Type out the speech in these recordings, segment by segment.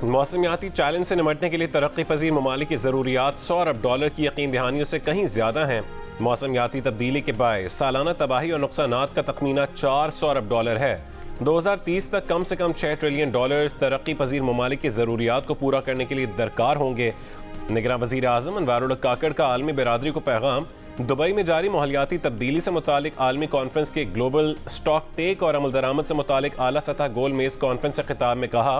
मौसमियाती challenge से निमटने के लिए तरक्की पजीर ममालिक की ज़रूरियात 100 अरब डॉलर की यकीन दहानियों से कहीं ज़्यादा हैं। मौसमियाती तब्दीली के बायस सालाना तबाही और नुकसानात का तखमीना 400 अरब डॉलर है। 2030 तक कम से कम 6 ट्रिलियन डॉलर तरक्की पजीर ममालिक की ज़रूरियात को पूरा करने के लिए दरकार होंगे। निगरान वज़ीर आज़म अनवारुल हक काकड़ का आलमी बिरादरी को पैगाम। दुबई में जारी माहौलियाती तब्दीली से मुतालिक आलमी कॉन्फ्रेंस के ग्लोबल स्टॉक टेक और अमल दरामद से मुतालिक आला सतह गोल मेज कॉन्फ्रेंस से खिताब में कहा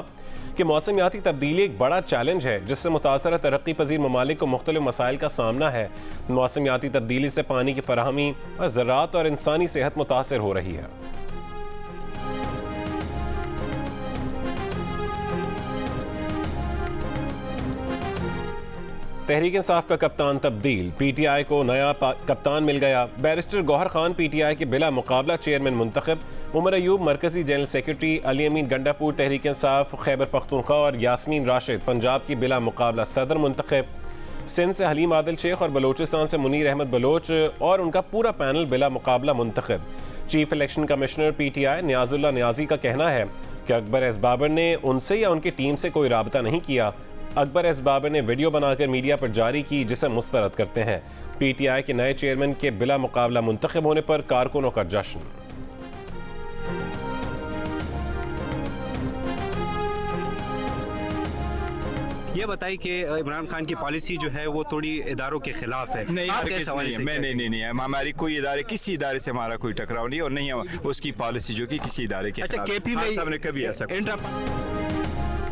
कि मौसमियाती तब्दीली एक बड़ा चैलेंज है जिससे मुतासरा तरक्की पजीर ममालिक को मुख्तलिफ मसाइल का सामना है। मौसमियाती तब्दीली से पानी की फराहमी और ज़राअत और इंसानी सेहत मुतासर हो रही है। तहरीक इंसाफ का कप्तान तब्दील, पीटीआई को नया कप्तान मिल गया। बैरिस्टर गौहर खान पीटीआई के बिला मुकाबला चेयरमैन मुंतखब। उमर अयूब मरकजी जनरल सेक्रेटरी, अली अमीन गंडापुर तहरीक इंसाफ खैबर पख्तूनख्वा और यास्मीन राशिद पंजाब की बिला मुकाबला सदर मुंतखब। सिंध से हलीम आदिल शेख और बलोचिस्तान से मुनीर अहमद बलोच और उनका पूरा पैनल बिला मुकाबला मुंतखब। Chief election commissioner PTI Niazullah Niazi का कहना है कि अकबर एस बाबर ने उनसे या उनकी टीम से कोई राबता नहीं किया। अकबर एस बाबर ने वीडियो बनाकर मीडिया पर जारी की जिसे मुस्तरद करते हैं। पीटीआई के नए चेयरमैन के बिला मुकाबला मुंतखब होने पर कारकुनों का जश्न। ये बताइए कि इमरान खान की पॉलिसी जो है वो थोड़ी इदारों के खिलाफ है। नहीं, हमारी कोई इदारे किसी इदारे से हमारा कोई टकराव नहीं और नहीं है उसकी पॉलिसी जो कि किसी इदारे के अच्छा, केपी में ने कभी ऐसा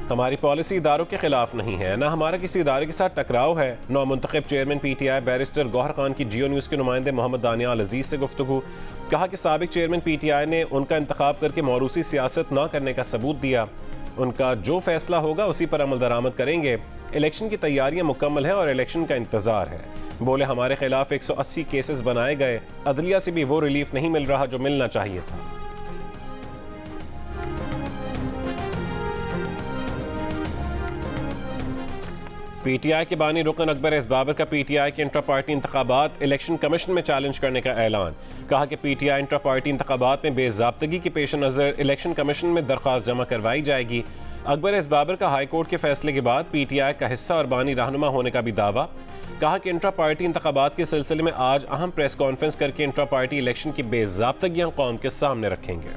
हमारी पॉलिसी इदारों के खिलाफ नहीं है, ना हमारा किसी इदारे के साथ टकराव है। नौ मुंतखब चेयरमैन पीटीआई बैरिस्टर गौहर खान की जियो न्यूज़ के नुमाइंदे मोहम्मद दानियाल अजीज से गुफ्तगू। कहा कि साबिक चेयरमैन पीटीआई ने उनका इंतखाब करके मौरूसी सियासत न करने का सबूत दिया। उनका जो फैसला होगा उसी पर अमल दरामद करेंगे। इलेक्शन की तैयारियां मुकम्मल हैं और इलेक्शन का इंतजार है। बोले हमारे खिलाफ 180 केसेस बनाए गए, अदलिया से भी वो रिलीफ नहीं मिल रहा जो मिलना चाहिए था। पीटीआई के बानी रुकन अकबर एस बाबर का पीटीआई के इंट्रा पार्टी इंतखाबात इलेक्शन कमीशन में चैलेंज करने का ऐलान। कहा कि पीटीआई इंट्रा पार्टी इंतखाबात में बेज़ाब्तगी के पेश नज़र इलेक्शन कमीशन में दरख्वास्त जमा करवाई जाएगी। अकबर एस बाबर का हाई कोर्ट के फैसले के बाद पीटीआई का हिस्सा और बानी रहनुमा होने का भी दावा। कहा कि इंट्रा पार्टी इंतखाबात के सिलसिले में आज अहम प्रेस कॉन्फ्रेंस करके इंट्रा पार्टी इलेक्शन की बेज़ाब्तगियां कौम के सामने रखेंगे।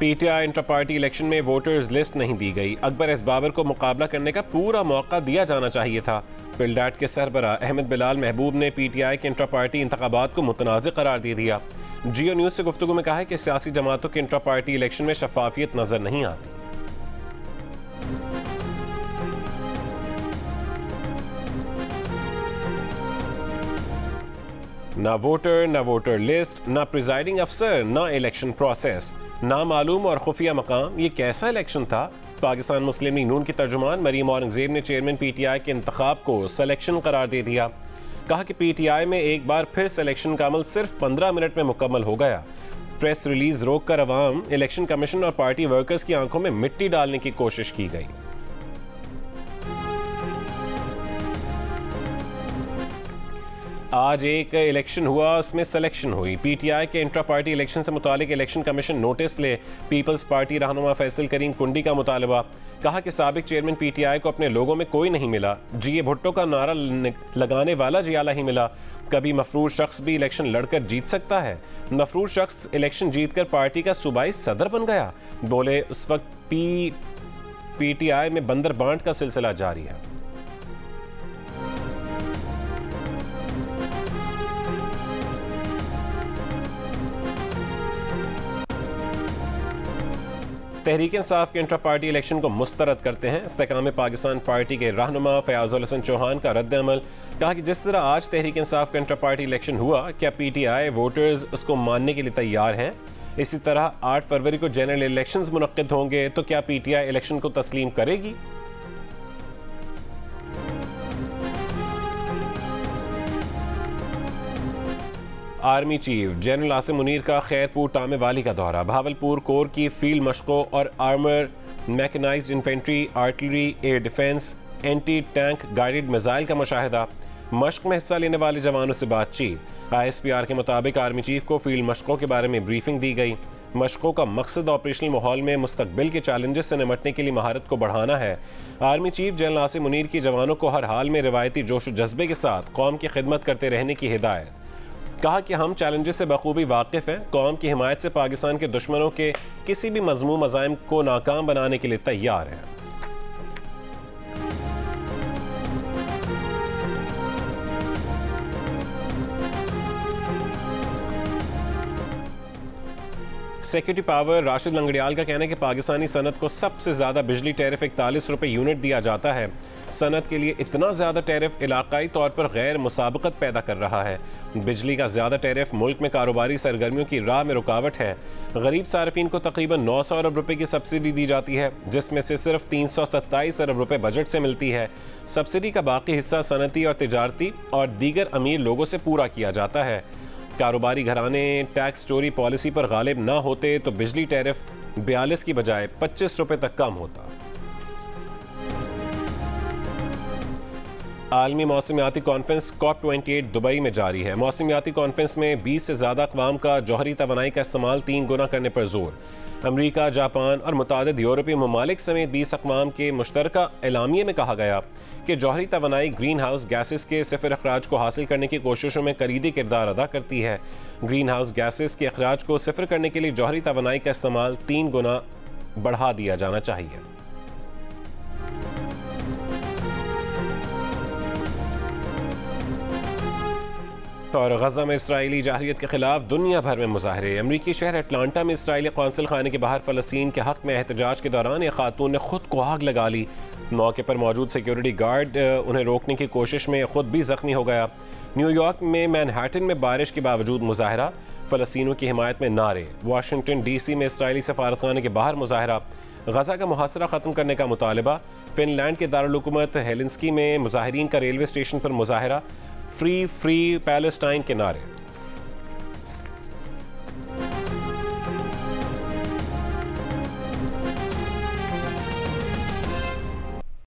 पीटीआई इंटर पार्टी इलेक्शन में वोटर्स लिस्ट नहीं दी गई। अकबर एस बाबर को मुकाबला करने का पूरा मौका दिया जाना चाहिए था। पिलडाट के सरबरा अहमद बिलाल महबूब ने पीटीआई के इंटर पार्टी इंतखाबात को मुतनाज़िर करार दे दिया। जियो न्यूज़ से गुफ्तगू में कहा है कि सियासी जमातों के इंटर पार्टी इलेक्शन में शफाफियत नजर नहीं आती। ना वोटर, ना वोटर लिस्ट, ना प्रिजाइडिंग अफसर, ना इलेक्शन प्रोसेस, ना मालूम और खुफिया मकाम। ये कैसा इलेक्शन था? पाकिस्तान मुस्लिम लीग नून की तर्जुमान मरीम औरंगजेब ने चेयरमैन पीटीआई के इंतखाब को सिलेक्शन करार दे दिया। कहा कि पीटीआई में एक बार फिर सिलेक्शन का अमल सिर्फ 15 मिनट में मुकम्मल हो गया। प्रेस रिलीज रोक कर अवाम, इलेक्शन कमीशन और पार्टी वर्कर्स की आंखों में मिट्टी डालने की कोशिश की गई। आज एक इलेक्शन हुआ, उसमें सिलेक्शन हुई। पीटीआई के इंट्रा पार्टी इलेक्शन से मुतालिक इलेक्शन कमीशन नोटिस ले। पीपल्स पार्टी रहनुमा फैसल करीम कुंडी का मुतालबा। कहा कि साबिक चेयरमैन पीटीआई को अपने लोगों में कोई नहीं मिला। जीए भुट्टो का नारा लगाने वाला जियाला ही मिला। कभी मफरूज शख्स भी इलेक्शन लड़कर जीत सकता है? मफरूज शख्स इलेक्शन जीतकर पार्टी का सूबाई सदर बन गया। बोले उस वक्त पीटीआई में बंदर बांट का सिलसिला जारी है। तहरीक इंसाफ के इंट्रा पार्टी इलेक्शन को मुस्तरद करते हैं। इस्तेकाम पाकिस्तान पार्टी के रहनुमा फयाजुल हसन चौहान का रद्द-ए-अमल। कहा कि जिस तरह आज तहरीक इंसाफ का इंट्रा पार्टी इलेक्शन हुआ, क्या पीटीआई वोटर्स उसको मानने के लिए तैयार हैं? इसी तरह 8 फरवरी को जनरल इलेक्शंस मुनक्किद होंगे तो क्या पीटीआई इलेक्शन को तस्लीम करेगी? Army chief general Asim Munir का खैरपुर टामे वाली का दौरा। भावलपुर कोर की फील्ड मशकों और armour, mechanised infantry, artillery, air defence, anti tank guided missile का मुशाहिदा। मशक में हिस्सा लेने वाले जवानों से बातचीत। ISPR के मुताबिक आर्मी चीफ को फील्ड मशकों के बारे में ब्रीफिंग दी गई। मशकों का मकसद ऑपरेशनल माहौल में मुस्तकबिल के चैलेंजेस से निपटने के लिए महारत को बढ़ाना है। Army chief general Nasir Munir की जवानों को हर हाल में रिवायती जोश व जज्बे के साथ कौम की खिदमत करते रहने की हिदायत। कहा कि हम चैलेंजेस से बखूबी वाकिफ़ हैं, कौम की हिमायत से पाकिस्तान के दुश्मनों के किसी भी मज़मूम अज़ाइम को नाकाम बनाने के लिए तैयार हैं। सेक्रेटरी पावर राशिद लंगड़ियाल का कहना है कि पाकिस्तानी सनत को सबसे ज़्यादा बिजली टैरिफ 41 रुपये यूनिट दिया जाता है। सनत के लिए इतना ज़्यादा टैरिफ इलाकाई तौर पर गैर मुसाबकत पैदा कर रहा है। बिजली का ज़्यादा टैरिफ मुल्क में कारोबारी सरगर्मियों की राह में रुकावट है। गरीब सार्फिन को तकरीबन 900 अरब रुपये की सब्सिडी दी जाती है, जिसमें से सिर्फ 327 अरब रुपये बजट से मिलती है। सब्सिडी का बाकी हिस्सा सनती और तिजारती और दीगर अमीर लोगों से पूरा किया जाता है। कारोबारी घराने टैक्स चोरी पॉलिसी पर गालिब ना होते तो बिजली टैरिफ 42 की बजाय 25 रुपये तक कम होता। आलमी मौसमियाती कॉन्फ्रेंस COP28 दुबई में जारी है। मौसमियाती कॉन्फ्रेंस में 20 से ज़्यादा अक़वाम का जौहरी तवानाई का इस्तेमाल 3 गुना करने पर जोर। अमरीका, जापान और मुतादिद यूरोपीय ममालिक समेत 20 अक़वाम के मुश्तरका एलामिये में कहा गया कि जौहरी तवानाई ग्रीन हाउस गैसेस के सिफर अखराज को हासिल करने की कोशिशों में कलीदी किरदार अदा करती है। ग्रीन हाउस गैसेस के अखराज को सिफर करने के लिए जौहरी तवानाई का इस्तेमाल 3 गुना बढ़ा दिया जाना चाहिए। और गजा में इसराइली जाहिलियत के खिलाफ दुनिया भर में मुजाहरे। अमरीकी शहर अटलांटा में इसराइली कौंसल खाने के बाहर फ़लस्तीन के हक़ में एहतजाज के दौरान एक खातून ने खुद को आग लगा ली। मौके पर मौजूद सिक्योरिटी गार्ड उन्हें रोकने की कोशिश में खुद भी जख्मी हो गया। न्यूयॉर्क में मैनहट्टन में बारिश के बावजूद मुजाहरा, फ़लस्तीनियों की हिमायत में नारे। वाशिंगटन DC में इसराइली सफारतखाने के बाहर मुजाहरा, गजा का मुहासरा ख़त्म करने का मुतालबा। फिनलैंड के दारुल हुकूमत हेलेंस्की में मुजाहिरीन का रेलवे स्टेशन पर मुजाहरा, फ्री फ्री पैलेस्टाइन के नारे।